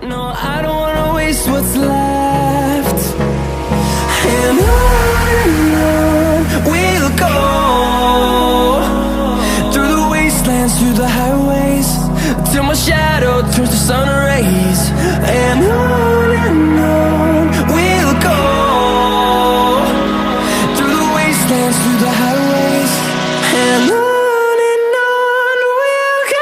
No, I don't wanna waste what's left. And on we'll go, through the wastelands, through the highways, till my shadow turns to sun rays. And on we'll go, through the wastelands, through the highways, and on we'll go.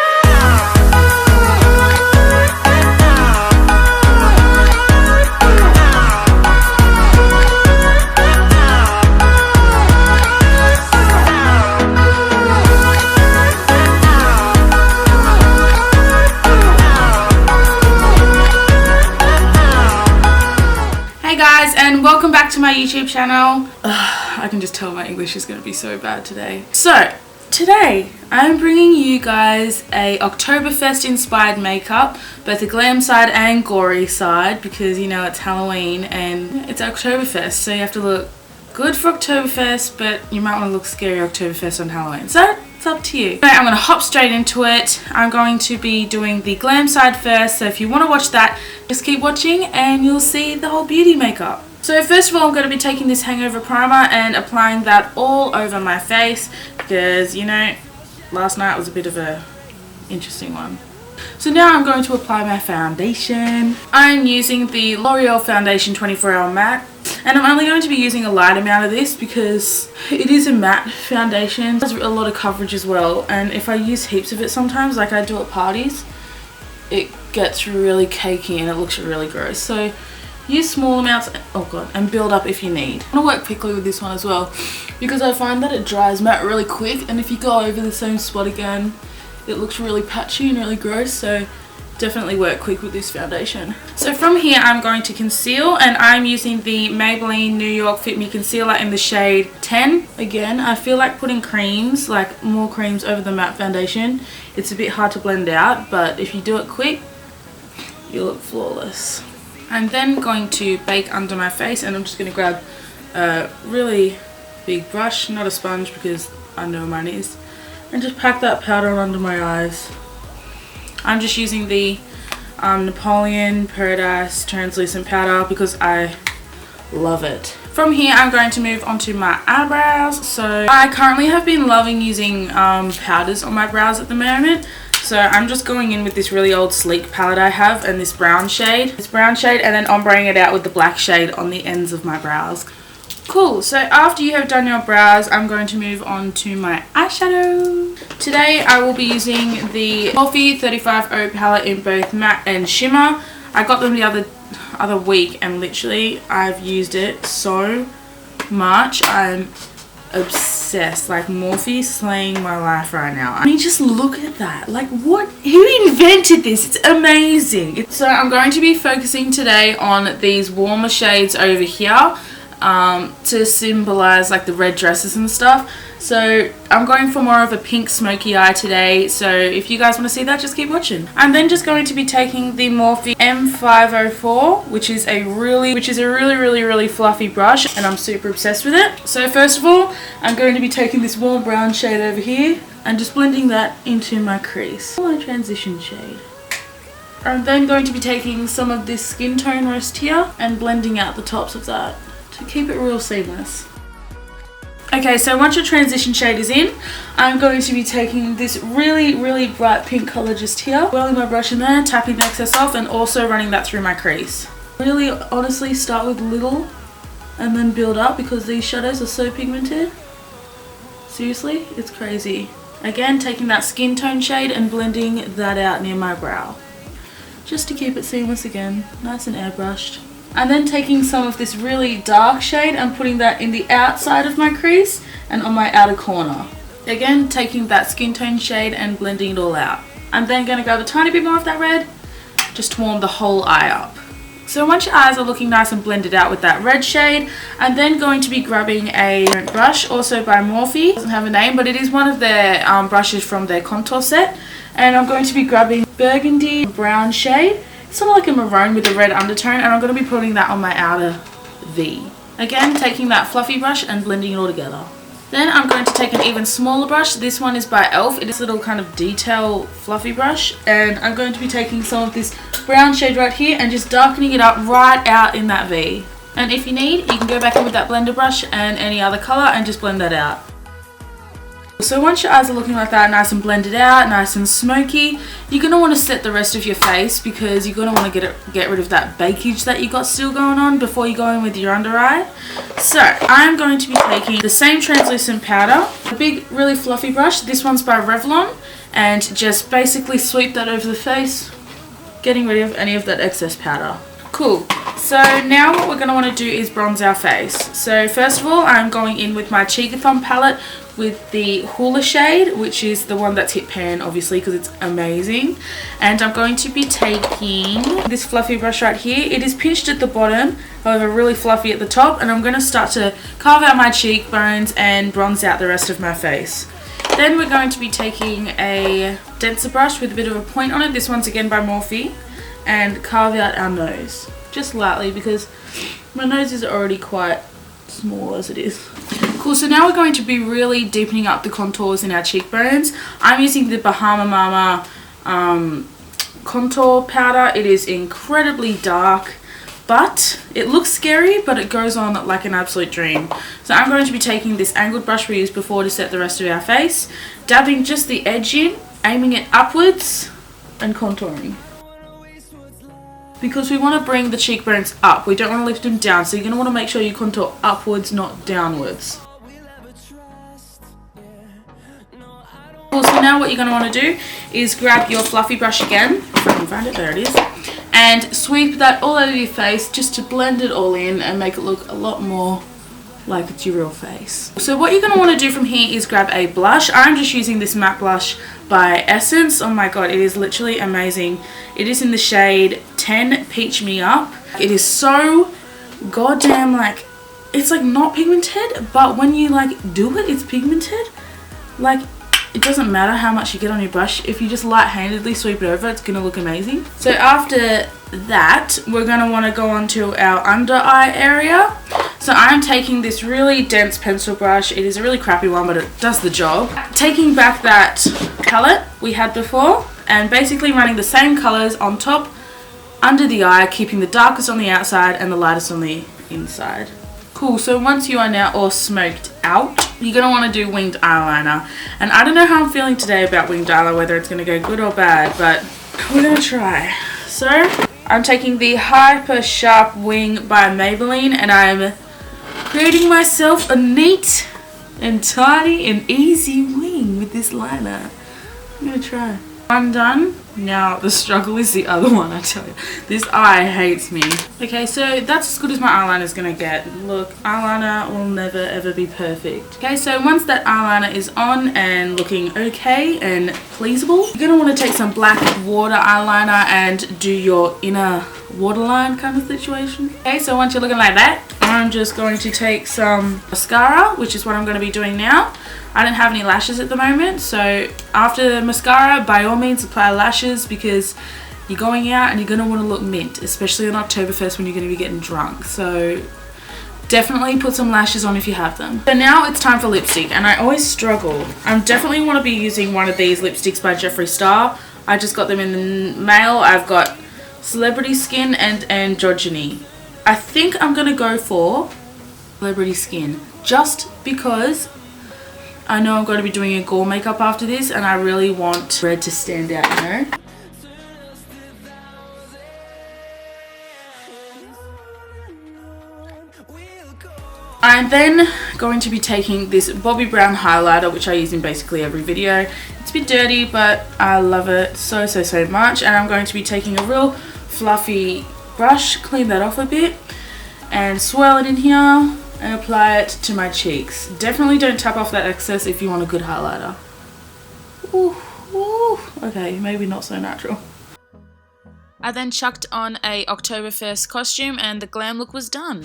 Hey guys, and welcome back to my YouTube channel. I can just tell my English is going to be so bad today. So, today I'm bringing you guys a Oktoberfest inspired makeup, both the glam side and gory side, because you know it's Halloween and it's Oktoberfest, so you have to look good for Oktoberfest, but you might want to look scary Oktoberfest on Halloween. So, it's up to you. I'm going to hop straight into it. I'm going to be doing the glam side first, so if you want to watch that, just keep watching and you'll see the whole beauty makeup. So first of all, I'm going to be taking this hangover primer and applying that all over my face because, you know, last night was a bit of a interesting one. So now I'm going to apply my foundation. I'm using the L'Oreal Foundation 24-Hour Matte. And I'm only going to be using a light amount of this because it is a matte foundation. It has a lot of coverage as well. And if I use heaps of it sometimes, like I do at parties, it gets really cakey and it looks really gross. So use small amounts, oh god, and build up if you need. I'm going to work quickly with this one as well because I find that it dries matte really quick. And if you go over the same spot again, it looks really patchy and really gross. So definitely work quick with this foundation. So from here I'm going to conceal, and I'm using the Maybelline New York Fit Me Concealer in the shade 10. Again, I feel like putting creams, like more creams over the matte foundation, it's a bit hard to blend out, but if you do it quick, you look flawless. I'm then going to bake under my face, and I'm just going to grab a really big brush, not a sponge because I know mine is, and just pack that powder under my eyes. I'm just using the Napoleon Paradise translucent powder because I love it. From here I'm going to move on to my eyebrows. So I currently have been loving using powders on my brows at the moment. So I'm just going in with this really old sleek palette I have and this brown shade. This brown shade, and then ombreing it out with the black shade on the ends of my brows. Cool, so after you have done your brows, I'm going to move on to my eyeshadow. Today I will be using the Morphe 35O palette in both matte and shimmer. I got them the other week and literally I've used it so much. I'm obsessed. Like, Morphe slaying my life right now. I mean, just look at that. Like, what? Who invented this? It's amazing. So I'm going to be focusing today on these warmer shades over here. To symbolize like the red dresses and stuff. So I'm going for more of a pink smoky eye today, so if you guys want to see that, just keep watching. I'm then just going to be taking the Morphe M504, which is a really fluffy brush, and I'm super obsessed with it. So first of all, I'm going to be taking this warm brown shade over here and just blending that into my crease, my transition shade. I'm then going to be taking some of this skin tone rest here and blending out the tops of that to keep it real seamless. Okay, so once your transition shade is in, I'm going to be taking this really bright pink colour just here, whirling my brush in there, tapping the excess off, and also running that through my crease. Really, honestly, start with little and then build up because these shadows are so pigmented. Seriously, it's crazy. Again, taking that skin tone shade and blending that out near my brow, just to keep it seamless again, nice and airbrushed. And then taking some of this really dark shade and putting that in the outside of my crease and on my outer corner. Again, taking that skin tone shade and blending it all out. I'm then going to grab a tiny bit more of that red just to warm the whole eye up. So once your eyes are looking nice and blended out with that red shade, I'm then going to be grabbing a brush, also by Morphe. It doesn't have a name, but it is one of their brushes from their contour set. And I'm going to be grabbing burgundy brown shade. It's sort of like a maroon with a red undertone, and I'm going to be putting that on my outer V. Again, taking that fluffy brush and blending it all together. Then I'm going to take an even smaller brush. This one is by e.l.f. It is a little kind of detail fluffy brush, and I'm going to be taking some of this brown shade right here and just darkening it up right out in that V. And if you need, you can go back in with that blender brush and any other colour and just blend that out. So once your eyes are looking like that, nice and blended out, nice and smoky, you're going to want to set the rest of your face because you're going to want to get rid of that bakeage that you got still going on before you go in with your under eye. So I'm going to be taking the same translucent powder, a big really fluffy brush, this one's by Revlon, and just basically sweep that over the face, getting rid of any of that excess powder. Cool. So now what we're going to want to do is bronze our face. So first of all, I'm going in with my Cheekathon palette with the Hula shade, which is the one that's hit pan obviously because it's amazing. And I'm going to be taking this fluffy brush right here. It is pinched at the bottom, however really fluffy at the top, and I'm going to start to carve out my cheekbones and bronze out the rest of my face. Then we're going to be taking a denser brush with a bit of a point on it, this one's again by Morphe, and carve out our nose just lightly because my nose is already quite small as it is. Cool, so now we're going to be really deepening up the contours in our cheekbones. I'm using the Bahama Mama contour powder. It is incredibly dark, but it looks scary, but it goes on like an absolute dream. So I'm going to be taking this angled brush we used before to set the rest of our face, dabbing just the edge in, aiming it upwards and contouring. Because we want to bring the cheekbones up, we don't want to lift them down, so you're going to want to make sure you contour upwards, not downwards. So now what you're going to want to do is grab your fluffy brush again, if I can find it, there it is, and sweep that all over your face just to blend it all in and make it look a lot more like it's your real face. So what you're going to want to do from here is grab a blush. I'm just using this matte blush by Essence. Oh my god, it is literally amazing. It is in the shade 10 Peach Me Up. It is so goddamn like, it's like not pigmented, but when you like do it, it's pigmented. Like, it doesn't matter how much you get on your brush. If you just light-handedly sweep it over, it's going to look amazing. So after that, we're going to want to go on to our under eye area. So I'm taking this really dense pencil brush. It is a really crappy one, but it does the job. Taking back that palette we had before and basically running the same colors on top, under the eye, keeping the darkest on the outside and the lightest on the inside. Cool, so once you are now all smoked out, you're going to want to do winged eyeliner. And I don't know how I'm feeling today about winged eyeliner, whether it's going to go good or bad, but we're going to try. So I'm taking the Hyper Sharp Wing by Maybelline and I'm creating myself a neat and tidy and easy wing with this liner. I'm going to try. One done. Now the struggle is the other one, I tell you. This eye hates me. Okay, so that's as good as my eyeliner is going to get. Look, eyeliner will never ever be perfect. Okay, so once that eyeliner is on and looking okay and pleasable, you're going to want to take some black water eyeliner and do your inner waterline kind of situation. Okay, so once you're looking like that, I'm just going to take some mascara, which is what I'm going to be doing now. I don't have any lashes at the moment, so after the mascara, by all means apply lashes because you're going out and you're going to want to look mint, especially on Oktoberfest when you're going to be getting drunk. So definitely put some lashes on if you have them. So now it's time for lipstick, and I always struggle. I definitely want to be using one of these lipsticks by Jeffree Star. I just got them in the mail. I've got Celebrity Skin and Androgyny. I think I'm going to go for Celebrity Skin just because I know I'm going to be doing a gore makeup after this and I really want red to stand out, you know. I'm then going to be taking this Bobbi Brown highlighter, which I use in basically every video. It's a bit dirty, but I love it so much. And I'm going to be taking a real fluffy brush, clean that off a bit, and swirl it in here and apply it to my cheeks. Definitely don't tap off that excess if you want a good highlighter. Ooh, ooh. Okay, maybe not so natural. I then chucked on a Oktoberfest costume and the glam look was done.